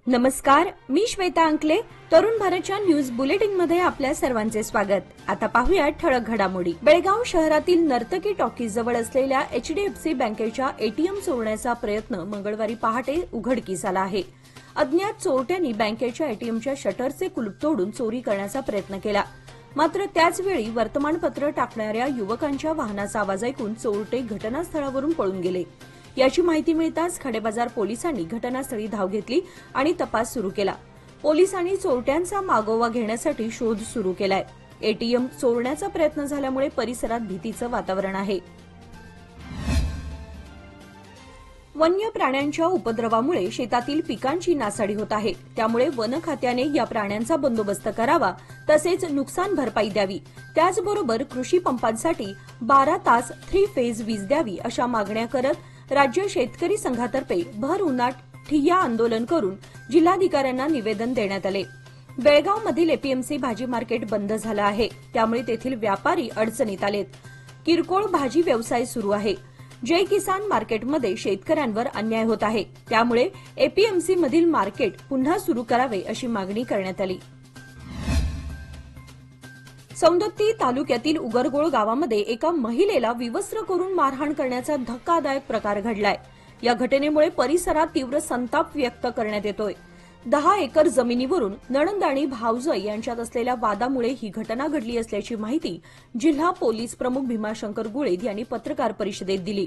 नमस्कार, मी श्वेता अंकले. तरुण भारतच्या न्यूज बुलेटिन मध्ये आपल्या सर्वांचे स्वागत. आता पाहूया ठळक घडामोडी. बेळगाव शहरातील नर्तकी टॉकीज जवळ असलेल्या एचडीएफसी बँकेच्या एटीएम चोरण्याचा प्रयत्न मंगळवारी पहाटे उघडकीस आला आहे. अज्ञात चोरट्यांनी बँकेच्या एटीएमच्या शटरचे कुलूप तोडून चोरी करण्याचा प्रयत्न केला. मात्र त्याचवेळी वर्तमानपत्र टाकणाऱ्या युवकांच्या वाहनाचा आवाज ऐकून चोरटे घटनास्थळावरून पळून गेले. याची माहिती मिळताच खडेबाजार पोलिसांनी घटनास्थळी धाव घेतली आणि तपास सुरू केला. पोलिसांनी चोरट्यांचा मागोवा घेण्यासाठी शोध सुरू केलाय. एटीएम चोरण्याचा प्रयत्न झाल्यामुळे परिसरात भीतीचं वातावरण आहे. वन्य प्राण्यांच्या उपद्रवामुळे शेतातील पिकांची नासाडी होत आहे. त्यामुळे वन खात्याने या प्राण्यांचा बंदोबस्त करावा, तसेच नुकसान भरपाई द्यावी. त्याचबरोबर कृषी पंपांसाठी 12 तास 3 फेज वीज द्यावी अशा मागण्या करत राज्य शेतकरी संघातर्फे भर उन्हात ठिय्या आंदोलन करून जिल्हाधिकाऱ्यांना निवेदन देण्यात आले. बेळगावमधील एपीएमसी भाजी मार्केट बंद झालं आहे. त्यामुळे तेथील व्यापारी अडचणीत आलेत. किरकोळ भाजी व्यवसाय सुरू आहे. जय किसान मार्केटमध्ये शेतकऱ्यांवर अन्याय होत आहे. त्यामुळे एपीएमसी मधील मार्केट पुन्हा सुरू करावे अशी मागणी करण्यात आली. सौंदत्ती तालुक्यातील उगरगोळ गावामध्ये एका महिलेला विवस्त्र करून मारहाण करण्याचा धक्कादायक प्रकार घडलाय. या घटनेमुळे परिसरात तीव्र संताप व्यक्त करण्यात येतोय. 10 एकर जमिनीवरून नणंद आणि भावजय यांच्यात असलेल्या वादामुळे ही घटना घडली असल्याची माहिती जिल्हा पोलीस प्रमुख भीमाशंकर गुळेद यांनी पत्रकार परिषदेत दिली.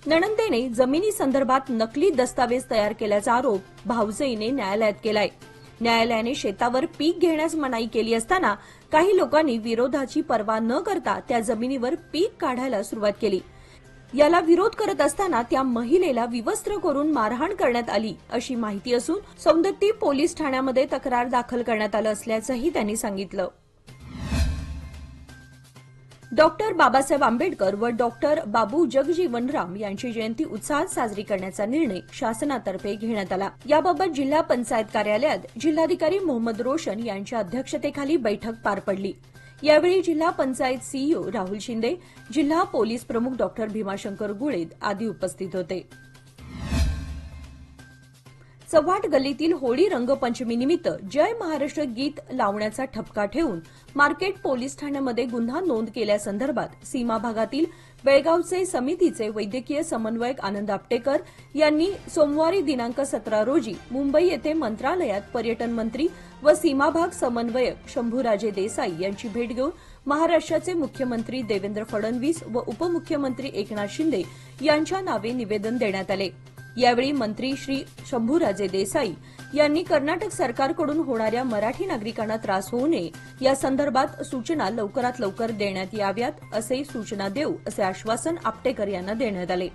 नणंदेने जमिनीसंदर्भात नकली दस्तावेज तयार केल्याचा आरोप भावजयीने न्यायालयात केलाय. न्यायालयाने शेतावर पीक घेण्यास मनाई केली असताना काही लोकांनी विरोधाची पर्वा न करता त्या जमिनीवर पीक काढायला सुरुवात केली. याला विरोध करत असताना त्या महिलेला विवस्त्र करून मारहाण करण्यात आली अशी माहिती असून सौंदत्ती पोलीस ठाण्यामध्ये तक्रार दाखल करण्यात आलं असल्याचंही त्यांनी सांगितलं. डॉक्टर बाबासाहेब आंबेडकर व डॉक्टर बाबू जगजीवनराम यांची जयंती उत्साहात साजरी करण्याचा निर्णय शासनातर्फे घेण्यात आला. याबाबत जिल्हा पंचायत कार्यालयात जिल्हाधिकारी मोहम्मद रोशन यांच्या अध्यक्षतेखाली बैठक पार पडली. यावेळी जिल्हा पंचायत सीईओ राहुल शिंदे, जिल्हा पोलीस प्रमुख डॉक्टर भीमाशंकर गुळेद आदी उपस्थित होते. चव्हाट गल्लीतील होळी रंगपंचमीनिमित्त जय महाराष्ट्र गीत लावण्याचा ठपका ठेवून मार्केट पोलीस ठाण्यामध्ये गुन्हा नोंद केल्यासंदर्भात सीमा भागातील बेळगावचे समितीचे वैद्यकीय समन्वयक आनंद आपटेकर यांनी सोमवारी दिनांक 17 रोजी मुंबई येथे मंत्रालयात पर्यटन मंत्री व सीमाभाग समन्वयक शंभूराजे देसाई यांची भेट घेऊन महाराष्ट्राचे मुख्यमंत्री देवेंद्र फडणवीस व उपमुख्यमंत्री एकनाथ शिंदे यांच्या नावे निवेदन देण्यात आले. यावेळी मंत्री श्री शंभूराजे देसाई यांनी कर्नाटक सरकारकडून होणाऱ्या मराठी नागरिकांना त्रास होऊ नये या संदर्भात सूचना लवकरात लवकर देण्यात याव्यात असे सूचना देऊ असे आश्वासन आपटेकर यांना देण्यात आले.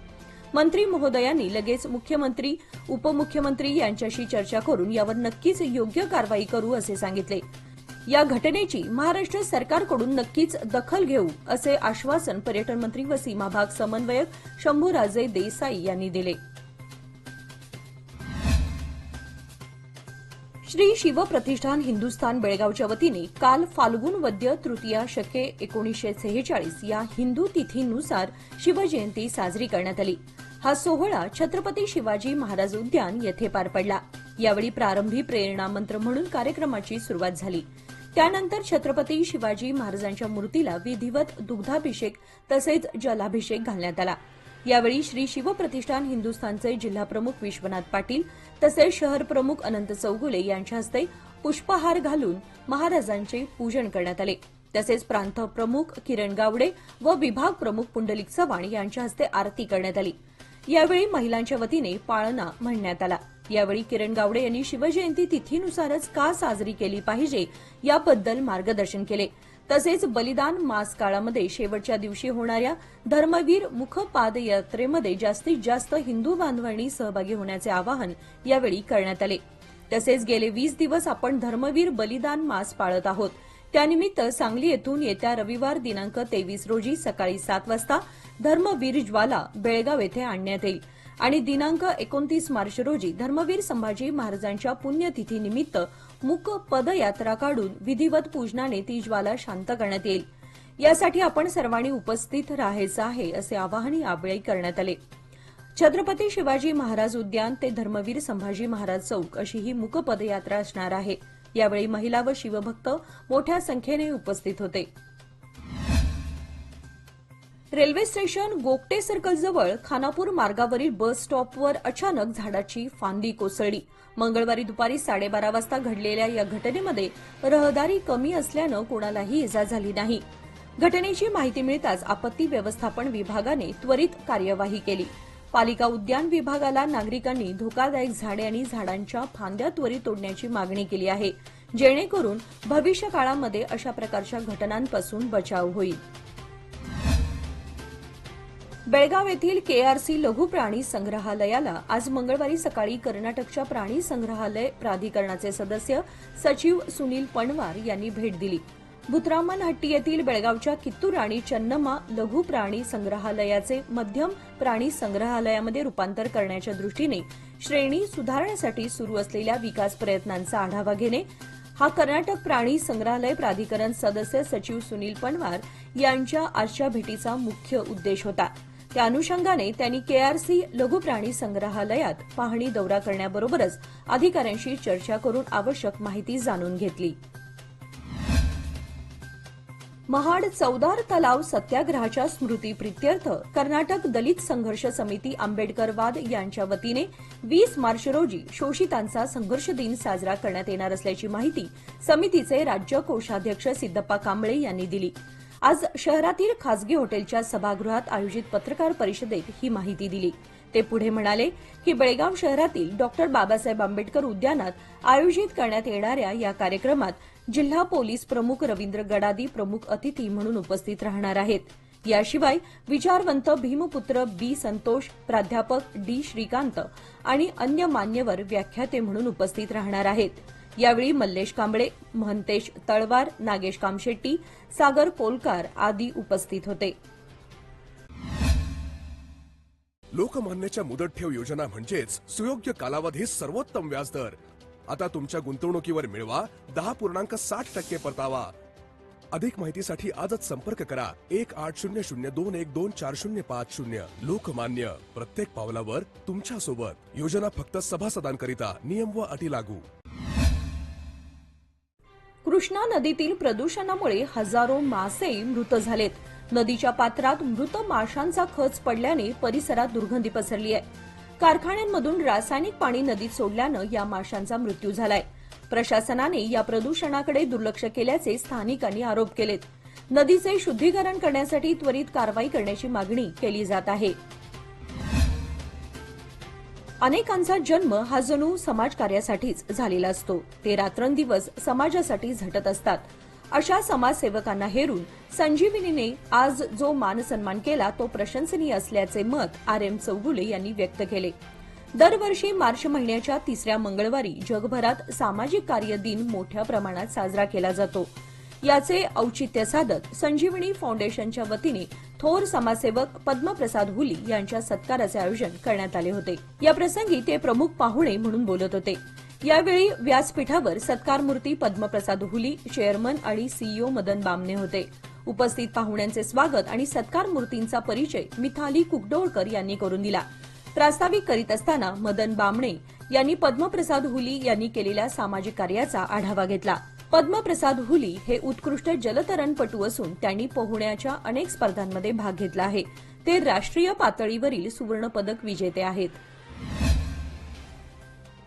मंत्री महोदयांनी लगेच मुख्यमंत्री उपमुख्यमंत्री यांच्याशी चर्चा करून यावर नक्कीच योग्य कारवाई करू असे सांगितले. या घटनेची महाराष्ट्र सरकारकडून नक्कीच दखल घेऊ असे आश्वासन पर्यटन मंत्री व सीमाभाग समन्वयक शंभूराजे देसाई यांनी दिले. श्री शिव प्रतिष्ठान हिंदुस्थान बेळगावच्या वतीने काल फाल्गुन वद्य तृतीया शके 1946 या हिंदू तिथीनुसार शिवजयंती साजरी करण्यात आली. हा सोहळा छत्रपती शिवाजी महाराज उद्यान येथे पार पडला. यावेळी प्रारंभी प्रेरणा मंत्र म्हणून कार्यक्रमाची सुरुवात झाली. त्यानंतर छत्रपती शिवाजी महाराजांच्या मूर्तीला विधिवत दुग्धाभिषेक तसेच जलाभिषेक घालण्यात आला. यावेळी श्री शिवप्रतिष्ठान हिंदुस्थानचे जिल्हाप्रमुख विश्वनाथ पाटील तसेच शहर प्रमुख अनंत चौगुले यांच्या हस्ते पुष्पहार घालून महाराजांचे पूजन करण्यात आले. तसेच प्रांत प्रमुख किरण गावडे व विभाग प्रमुख पुंडलिक चव्हाण यांच्या हस्ते आरती करण्यात आली. यावेळी महिलांच्या वतीने पाळणा म्हणण्यात आला. यावेळी किरण गावडे यांनी शिवजयंती तिथीनुसारच का साजरी केली पाहिजे याबद्दल मार्गदर्शन केले. तसेच बलिदान मास काळामध्ये शेवटच्या दिवशी होणाऱ्या धर्मवीर मुख पादयात्रेमध्ये जास्तीत जास्त हिंदू बांधवांनी सहभागी होण्याचे आवाहन यावेळी करण्यात आले. तसेच गेले 20 दिवस आपण धर्मवीर बलिदान मास पाळत आहोत. त्यानिमित्त सांगली येथून येत्या रविवार दिनांक 23 रोजी सकाळी 7 वाजता धर्मवीर ज्वाला बेळगाव येथे आणण्यात येईल आणि दिनांक 29 मार्च रोजी धर्मवीर संभाजी महाराजांच्या पुण्यतिथीनिमित्त मूक पदयात्रा काढून विधिवत पूजनाने ती ज्वाला शांत करण्यात येईल. यासाठी आपण सर्वांनी उपस्थित राहायचं आहे असे आवाहन यावेळी करण्यात आले. छत्रपती शिवाजी महाराज उद्यान ते धर्मवीर संभाजी महाराज चौक अशी ही मूक पदयात्रा असणार आहे। यावेळी महिला व शिवभक्त मोठ्या संख्येने उपस्थित होते। रेल्वे स्टेशन गोगटे सर्कलजवळ खानापूर मार्गावरील बस स्टॉपवर अचानक झाडाची फांदी कोसळली। मंगळवारी दुपारी 12:30 वाजता घडलेल्या या घटनेमध्ये रहदारी कमी असल्यानं कोणालाही इजा झाली नाही। घटनेची माहिती मिळताच आपत्ती व्यवस्थापन विभागाने त्वरित कार्यवाही केली। पालिका उद्यान विभागाला नागरिकांनी धोकादायक झाडे आणि झाडांच्या फांद्या त्वरित तोडण्याची मागणी केली आहे, जेणेकरून भविष्य काळामध्ये अशा प्रकारच्या घटनांपासून बचाव होईल। बेळगाव येथील केआरसी लघु प्राणी संग्रहालयाला आज मंगळवारी सकाळी कर्नाटकच्या प्राणी संग्रहालय प्राधिकरणाचे सदस्य सचिव सुनील पणवार यांनी भेट दिली। भुतरामनहट्टी येथील बेळगावच्या कित्तूर आणि चन्नम्मा लघु प्राणी संग्रहालयाचे मध्यम प्राणी संग्रहालयामध्ये रूपांतर करण्याच्या दृष्टीने श्रेणी सुधारण्यासाठी सुरू असलेल्या विकास प्रयत्नांचा आढावा घेणे हा कर्नाटक प्राणी संग्रहालय प्राधिकरण सदस्य सचिव सुनील पणवार यांच्या आजच्या भेटीचा मुख्य उद्देश होता। त्या अनुषंगाने त्यांनी केआरसी लघु प्राणी संग्रहालयात पाहणी दौरा करण्याबरोबरच अधिकाऱ्यांशी चर्चा करून आवश्यक माहिती जाणून घेतली। महाड चौदार तलाव सत्याग्रहाच्या स्मृतीप्रित्यर्थ कर्नाटक दलित संघर्ष समिती आंबेडकरवाद यांच्या वतीने 20 मार्च रोजी शोषितांचा संघर्ष दिन साजरा करण्यात येणार असल्याची माहिती समितीचे राज्य कोषाध्यक्ष सिद्धप्पा कांबळे यांनी दिली। आज शहरातील खासगी हॉटेलच्या सभागृहात आयोजित पत्रकार परिषदेत ही माहिती दिली। ते पुढे म्हणाले की बेळगाव शहरातील डॉ. बाबासाहेब आंबेडकर उद्यानात आयोजित करण्यात येणाऱ्या या कार्यक्रमात जिल्हा पोलीस प्रमुख रवींद्र गडादी प्रमुख अतिथी म्हणून उपस्थित राहणार आहेत। याशिवाय विचारवंत भीमपुत्र बी संतोष, प्राध्यापक डी श्रीकांत आणि अन्य मान्यवर व्याख्याते म्हणून उपस्थित राहणार आहेत। यावेळी मल्लेश कांबळे, महंतेश तळवार, नागेश कामशेट्टी, सागर कोलकार आदी उपस्थित होते। लोकमान्यच्या मुदत ठेव योजना म्हणजेच सुयोग्य कालावधी सर्वोत्तम व्याजदर। आता तुमच्या गुंतवणुकीवर मिळवा 10.60% परतावा। अधिक माहितीसाठी आजच संपर्क करा 1800212405। लोकमान्य, प्रत्येक पावलावर तुमच्या सोबत। योजना फक्त सभासदांकरिता, नियम व अटी लागू। कृष्णा नदीतील प्रदूषणामुळे हजारो मासे मृत झालेत। नदीच्या पात्रात मृत माशांचा खच पडल्याने परिसरात दुर्गंधी पसरली आहे। कारखान्यांमधून रासायनिक पाणी नदीत सोडल्यानं या माशांचा मृत्यू झालाय। प्रशासनाने या प्रदूषणाकडे दुर्लक्ष केल्याचे स्थानिकांनी आरोप केलेत। नदीचे शुद्धीकरण करण्यासाठी त्वरित कारवाई करण्याची मागणी केली जात आहे। अनेकांचा जन्म हा जणू समाजकार्यासाठीच झालेला असतो। ते रात्रंदिवस समाजासाठी झटत असतात। अशा समाजसेवकांना हेरून संजीवनीने आज जो मानसन्मान केला तो प्रशंसनीय असल्याचे मत RM चौगुले यांनी व्यक्त केले। दरवर्षी मार्च महिन्याच्या 3ऱ्या मंगळवारी जगभरात सामाजिक कार्य दिन मोठ्या प्रमाणात साजरा केला जातो। याचे औचित्य साधत संजीवनी फाउंडेशनच्या वतीने थोर समाजसेवक पद्मप्रसाद हुली यांच्या सत्काराचे आयोजन करण्यात आले होते। या प्रसंगी ते प्रमुख पाहुणे म्हणून बोलत होते। यावेळी व्यासपीठावर सत्कारमूर्ती पद्मप्रसाद हुली, चेअरमन आणि CEO मदन बामणे होते। उपस्थित पाहुण्यांचे स्वागत आणि सत्कारमूर्तींचा परिचय मिथाली कुकडोळकर यांनी करून दिला। प्रास्ताविक करीत असताना मदन बामणे यांनी पद्मप्रसाद हुली यांनी केलेल्या सामाजिक कार्याचा आढावा घेतला। पद्मप्रसाद हुली हे उत्कृष्ट जलतरणपटू असून त्यांनी पोहण्याच्या अनेक स्पर्धांमध्ये भाग घेतला आहे। ते राष्ट्रीय पातळीवरील सुवर्ण पदक विजेते आहेत।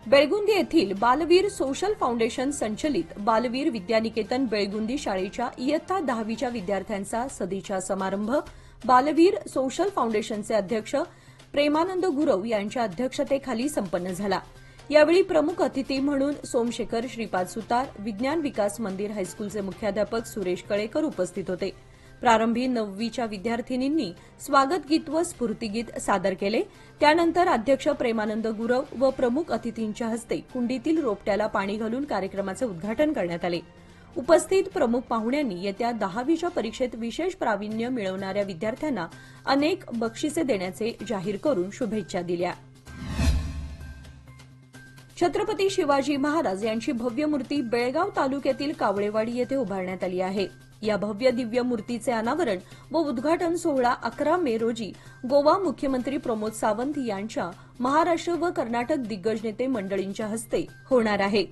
बेळगुंदी येथील बालवीर सोशल फाउंडेशन संचलित बालवीर विद्यानिकेतन बेळगुंदी शाळेच्या इयत्ता 10वीच्या विद्यार्थ्यांचा सदिच्छा समारंभ बालवीर सोशल फाउंडेशनचे अध्यक्ष प्रेमानंद गुरव यांच्या अध्यक्षतेखाली संपन्न झाला। यावेळी प्रमुख अतिथी म्हणून सोमशेखर श्रीपाद सुतार, विज्ञान विकास मंदिर हायस्कूलचे मुख्याध्यापक सुरेश कळेकर उपस्थित होते। प्रारंभी 9वीच्या विद्यार्थिनींनी स्वागत गीत व स्फूर्तीगीत सादर केले। त्यानंतर अध्यक्ष प्रेमानंद गुरव व प्रमुख अतिथींच्या हस्ते कुंडीतील रोपट्याला पाणी घालून कार्यक्रमाचे उद्घाटन करण्यात आले। उपस्थित प्रमुख पाहुण्यांनी येत्या 10वीच्या परीक्षेत विशेष प्रावीण्य मिळवणाऱ्या विद्यार्थ्यांना अनेक बक्षिसे देण्याचे जाहीर करून शुभेच्छा दिल्या। छत्रपती शिवाजी महाराज यांची भव्य मूर्ती बेळगाव तालुक्यातील कावळेवाडी येथे उभारण्यात आली आहे। या भव्य दिव्य मूर्तीचे अनावरण व उद्घाटन सोहळा 11 मे रोजी गोवा मुख्यमंत्री प्रमोद सावंत यांच्या महाराष्ट्र व कर्नाटक दिग्गज नेते मंडळींच्या हस्ते होणार आहे.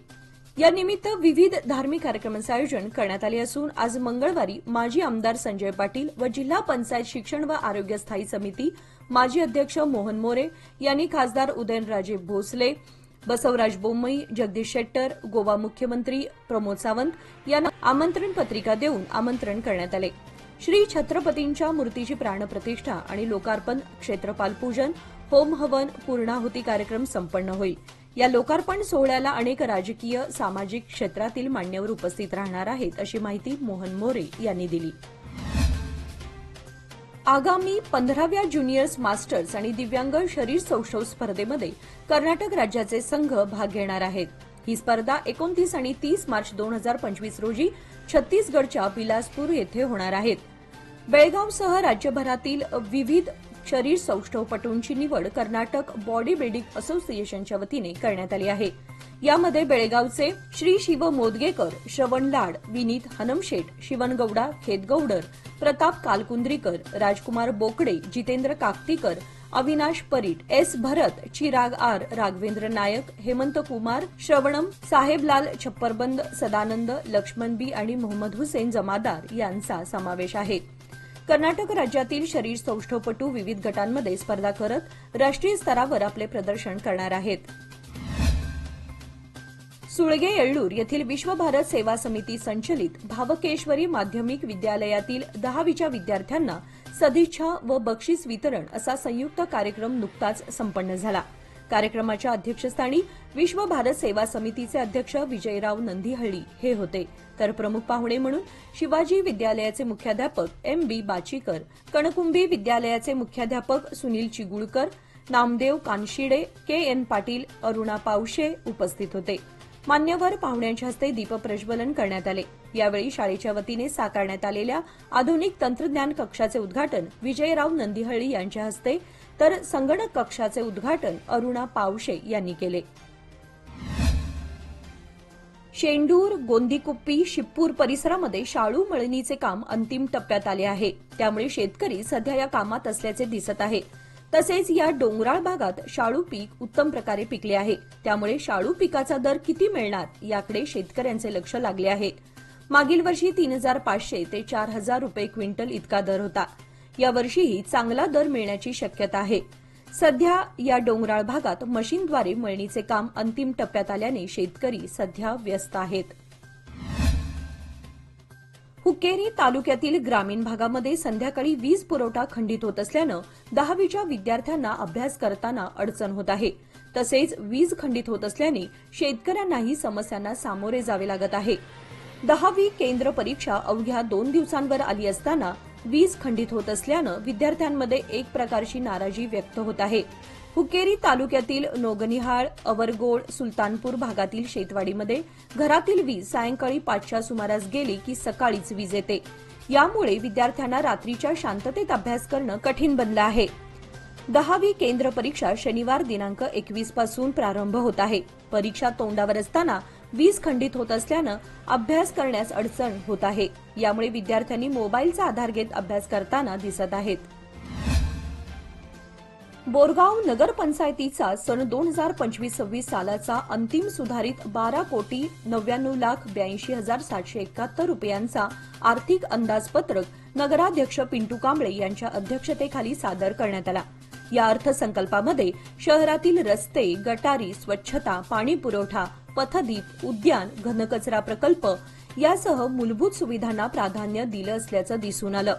या निमित्त विविध धार्मिक कार्यक्रमांचे आयोजन करण्यात आले असून आज मंगळवारी माजी आमदार संजय पाटील व जिल्हा पंचायत शिक्षण व आरोग्य स्थायी समिती माजी अध्यक्ष मोहन मोरे यांनी खासदार उदयनराजे भोसले, बसवराज बोम्मई, जगदीश शेट्टर, गोवा मुख्यमंत्री प्रमोद सावंत यांना आमंत्रण पत्रिका देऊन आमंत्रण करण्यात आले. श्री छत्रपतींच्या मूर्तीची प्राणप्रतिष्ठा आणि लोकार्पण, क्षेत्रपाल पूजन, होम हवन, पूर्णाहुती कार्यक्रम संपन्न होईल. या लोकार्पण सोहळ्याला अनेक राजकीय, सामाजिक क्षेत्रातील मान्यवर उपस्थित राहणार आहेत, अशी माहिती मोहन मोरे यांनी दिली. आगामी 15व्या ज्युनियर्स मास्टर्स आणि दिव्यांग शरीर सौष्ठव स्पर्धेमध्ये कर्नाटक राज्याचे संघ भाग घेणार आहेत. ही स्पर्धा 29 आणि 30 मार्च 2025 रोजी छत्तीसगडच्या बिलासपूर येथे होणार आहेत. बेळगावसह राज्यभरातील विविध शरीर सौष्ठवपटूंची निवड कर्नाटक बॉडी बिल्डिंग असोसिएशनच्या वतीने करण्यात आली आहे. यामध्ये बेळगावचे श्री शिव मोदगेकर, श्रवण लाड, विनीत हनमशेट, शिवनगौडा खेतगौडर, प्रताप कालकुंद्रीकर, राजकुमार बोकडे, जितेंद्र काकतीकर, अविनाश परीट, एस भरत, चिराग आर, राघवेंद्र नायक, हेमंत कुमार, श्रवणम, साहेबलाल छप्परबंद, सदानंद, लक्ष्मण बी आणि मोहम्मद हुसेन जमादार यांचा समावेश आहे. कर्नाटक राज्यातील शरीर सौष्ठवपटू विविध गटांमध्ये स्पर्धा करत राष्ट्रीय स्तरावर आपले प्रदर्शन करणार आहेत. सुळगे येळ्ळूर येथील विश्व भारत सेवा समिती संचलित भावकेश्वरी माध्यमिक विद्यालयातील 10वीच्या विद्यार्थ्यांना सदिच्छा व बक्षीस वितरण असा संयुक्त कार्यक्रम नुकताच संपन्न झाला. कार्यक्रमाच्या अध्यक्षस्थानी विश्व भारत सेवा समितीचे अध्यक्ष विजयराव नंदीहळ्ळी हे होते, तर प्रमुख पाहुणे म्हणून शिवाजी विद्यालयाचे मुख्याध्यापक एम बी बाचीकर, कणकुंभी विद्यालयाचे मुख्याध्यापक सुनील चिगुळकर, नामदेव कानशिडे, के एन पाटील, अरुणा पावशे उपस्थित होते. मान्यवर पाहुण्यांच्या हस्ते दीपप्रज्वलन करण्यात आले. यावेळी शाळेच्या वतीने साकारण्यात आलेल्या आधुनिक तंत्रज्ञान कक्षाचे उद्घाटन विजयराव नंदीहळ्ळी यांच्या हस्ते, तर संगणक कक्षाचे उद्घाटन अरुणा पावशे यांनी केले. शेंडूर, गोंदीकुप्पी, शिप्पूर परिसरामध्ये शाळू मळणीचे काम अंतिम टप्प्यात आले आहे. त्यामुळे शेतकरी सध्या या कामात असल्याचे दिसत आहे. तसेच या डोंगराळ भागात शाळू पीक उत्तम प्रकारे पिकले आहे. त्यामुळे शाळू पिकाचा दर किती मिळणार याकडे शेतकऱ्यांचे लक्ष लागले आहे. मागील वर्षी 3,500 ते 4,000 रुपये क्विंटल इतका दर होता. यावर्षीही चांगला दर मिळण्याची शक्यता आहे. सध्या या डोंगराळ भागात मशीनद्वारे मळणीचे काम अंतिम टप्प्यात आल्याने शेतकरी सध्या व्यस्त आहेत. हुक्केरी तालुक्यातील ग्रामीण भागामध्ये संध्याकाळी वीज पुरवठा खंडित होत असल्यानं 10वीच्या विद्यार्थ्यांना अभ्यास करताना अडचण होत आहे. तसेच वीज खंडित होत असल्याने शेतकऱ्यांनाही समस्यांना सामोरे जावे लागत आहे. 10वी केंद्र परीक्षा अवघ्या 2 दिवसांवर आली असताना वीज खंडित होत असल्यानं विद्यार्थ्यांमध्ये एक प्रकारची नाराजी व्यक्त होत आहे. हुक्केरी तालुक्यातील नोगनिहाळ, अवरगोड, सुलतानपूर भागातील शेतवाडीमध्ये घरातील वीज सायंकाळी 5च्या सुमारास गेली की सकाळीच वीज येते. यामुळे विद्यार्थ्यांना रात्रीच्या शांततेत अभ्यास करणं कठीण बनलं आहे. 10वी केंद्र परीक्षा शनिवार दिनांक 21 पासून प्रारंभ होत आहे. परीक्षा तोंडावर असताना वीज खंडित होत असल्यानं अभ्यास करण्यास अडचण होत आहे. यामुळे विद्यार्थ्यांनी मोबाईलचा आधार घेत अभ्यास करताना दिसत आहेत. बोरगाव नगरपंचायतीचा सन 2025-26 सालाचा अंतिम सुधारित 12,99,82,771 रुपयांचा आर्थिक अंदाजपत्रक नगराध्यक्ष पिंटू कांबळे यांच्या अध्यक्षतेखाली सादर करण्यात आला. या अर्थसंकल्पामध्ये शहरातील रस्ते, गटारी, स्वच्छता, पाणी पुरवठा, पथदीप, उद्यान, घनकचरा प्रकल्प यासह मूलभूत सुविधांना प्राधान्य दिलं असल्याचं दिसून आलं.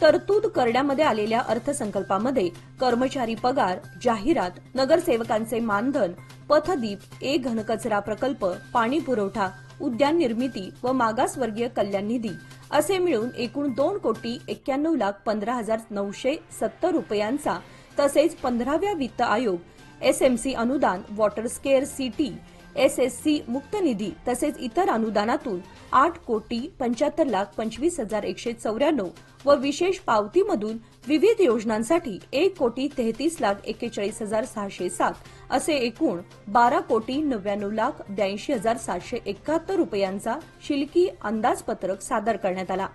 तरतूद करण्यामध्ये आलेल्या अर्थसंकल्पामध्ये कर्मचारी पगार, जाहिरात, नगरसेवकांचे मानधन, पथदीप, एक घनकचरा प्रकल्प, पाणी पुरवठा, उद्यान निर्मिती व मागासवर्गीय कल्याण निधी असे मिळून एकूण 2,91,15,970 रुपयांचा तसेच 15व्या वित्त आयोग, एसएमसी अनुदान, वॉटर स्केअर सिटी, एसएससी मुक्त निधी तसेच इतर अनुदानातून 8,75,25,194 व विशेष पावतीमधून विविध योजनांसाठी 1,33,41,607 असे एकूण 12,99,82,771 रुपयांचा शिल्की अंदाजपत्रक सादर करण्यात आला.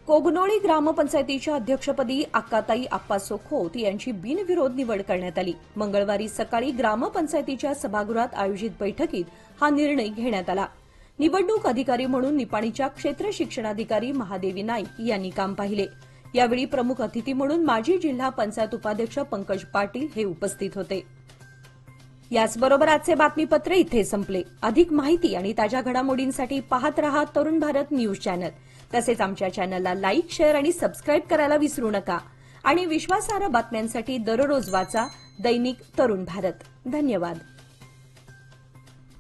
कोगनोळी ग्रामपंचायतीच्या अध्यक्षपदी अक्काताई आप्पासो खोत यांची बिनविरोध निवड करण्यात आली. मंगळवारी सकाळी ग्रामपंचायतीच्या सभागृहात आयोजित बैठकीत हा निर्णय घेण्यात आला. निवडणूक अधिकारी म्हणून निपाणीच्या क्षेत्र शिक्षणाधिकारी महादेवी नाईक यांनी काम पाहिले. यावेळी प्रमुख अतिथी म्हणून माजी जिल्हा पंचायत उपाध्यक्ष पंकज पाटील हे उपस्थित होते. याचबरोबर आजचे बातमीपत्र इथे संपले. अधिक माहिती आणि ताज्या घडामोडींसाठी पाहत रहा तरुण भारत न्यूज चॅनल. तसेच आमच्या चॅनलला लाईक, शेअर आणि सबस्क्राईब करायला विसरू नका. आणि विश्वासार्ह बातम्यांसाठी दररोज वाचा दैनिक तरुण भारत. धन्यवाद.